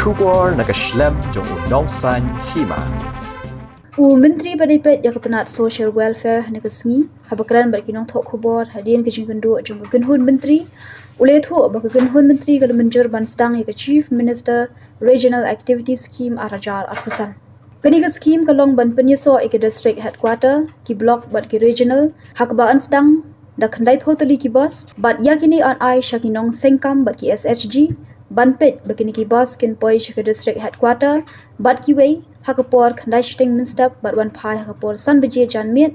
Shubor nakaslem jong unong san Hima. Menteri Pyllait Yaktanat Social Welfare Nakasngi habakran berkinong thok khobor hadian ke jingkendu jong genhun menteri ulethu bak genhun menteri kal menjur banstang ya Chief Minister Regional Activity Scheme arajar arpasan. Kani ke scheme kalong ban penyeso ek district headquarter ki block bat ki regional hakbaan sedang da khandai photali ki bus bat yakini on ai shakinong sengkam bat ki SHG banpet bakini ki bus kin poi ke district headquarter bat ki wei hakapor khandai sting minstep bat wan phai hakapor san beje janmiet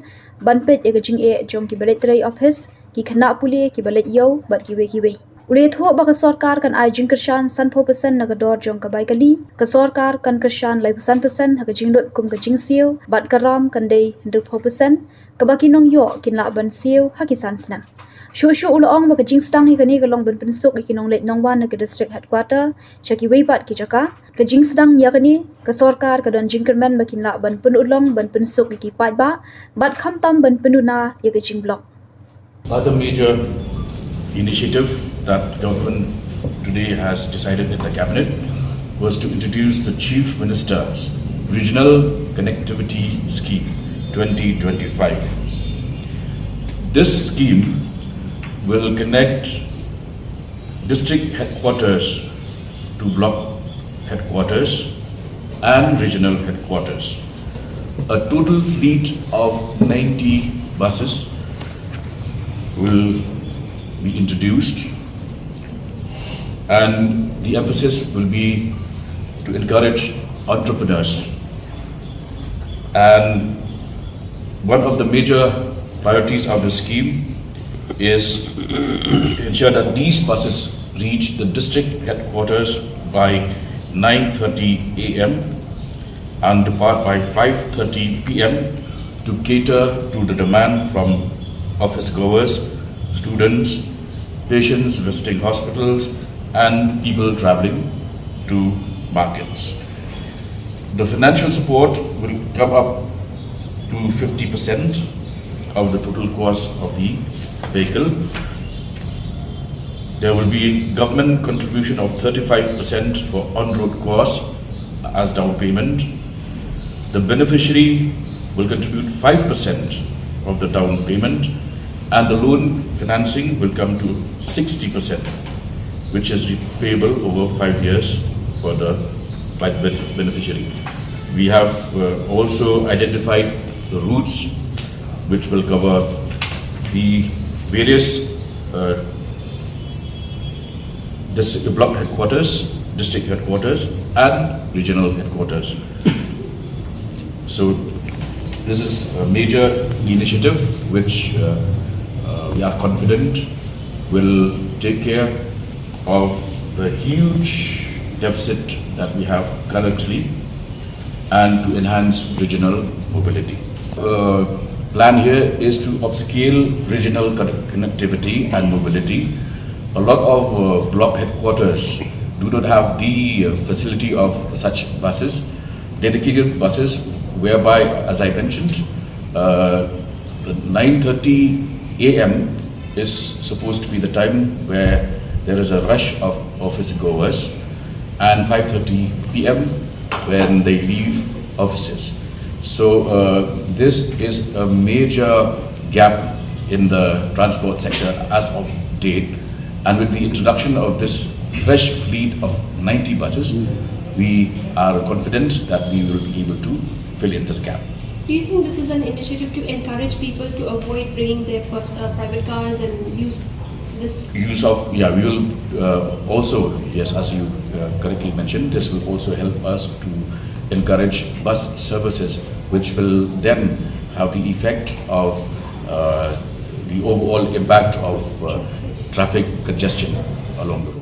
banpet ek jing e jong ki baletrai office ki khana puli ki balet yo bat ki wei ule tho ba ka Sorkar kan ai jing kershan san 4% na dor jong ka bai kali ka Sorkar kan kershan lai san percent ha ka jing dot kum ka jing siu bat karam kan dei 100% ka ba kinong yo kin la ban siu ha ki san snam Shushu ulong ba ka jing stang hi kani ka long ban pensuk kinong let nong wan na ka district headquarter chaki wei bat ki jaka ka jing stang ya kani ka Sorkar ka don jing kerman ba kin la ban pen ulong ban pensuk ki pat ba bat kham tam ban Pynduna ya ka jing block. Other major initiative that government today has decided in the cabinet was to introduce the Chief Minister's Regional Connectivity Scheme 2025. This scheme will connect district headquarters to block headquarters and regional headquarters. A total fleet of 90 buses will be introduced, and the emphasis will be to encourage entrepreneurs. And one of the major priorities of the scheme is to ensure that these buses reach the district headquarters by 9:30 a.m. and depart by 5:30 p.m. to cater to the demand from office goers, students, patients visiting hospitals, and people traveling to markets. The financial support will come up to 50% of the total cost of the vehicle. There will be government contribution of 35% for on-road costs as down payment. The beneficiary will contribute 5% of the down payment, and the loan financing will come to 60%, which is repayable over 5 years for the beneficiary. We have also identified the routes which will cover the various district block headquarters, district headquarters, and regional headquarters. So this is a major initiative which we are confident will take care of the huge deficit that we have currently and to enhance regional mobility. Plan here is to upscale regional connectivity and mobility. A lot of block headquarters do not have the facility of such buses, dedicated buses, whereby, as I mentioned, the 9:30 a.m. is supposed to be the time where there is a rush of office goers, and 5:30 p.m. when they leave offices. So this is a major gap in the transport sector as of date, and with the introduction of this fresh fleet of 90 buses, we are confident that we will be able to fill in this gap. Do you think this is an initiative to encourage people to avoid bringing their private cars and use this? Use of, yeah, we will also, yes, as you correctly mentioned, this will also help us to encourage bus services, which will then have the effect of the overall impact of traffic congestion along the road.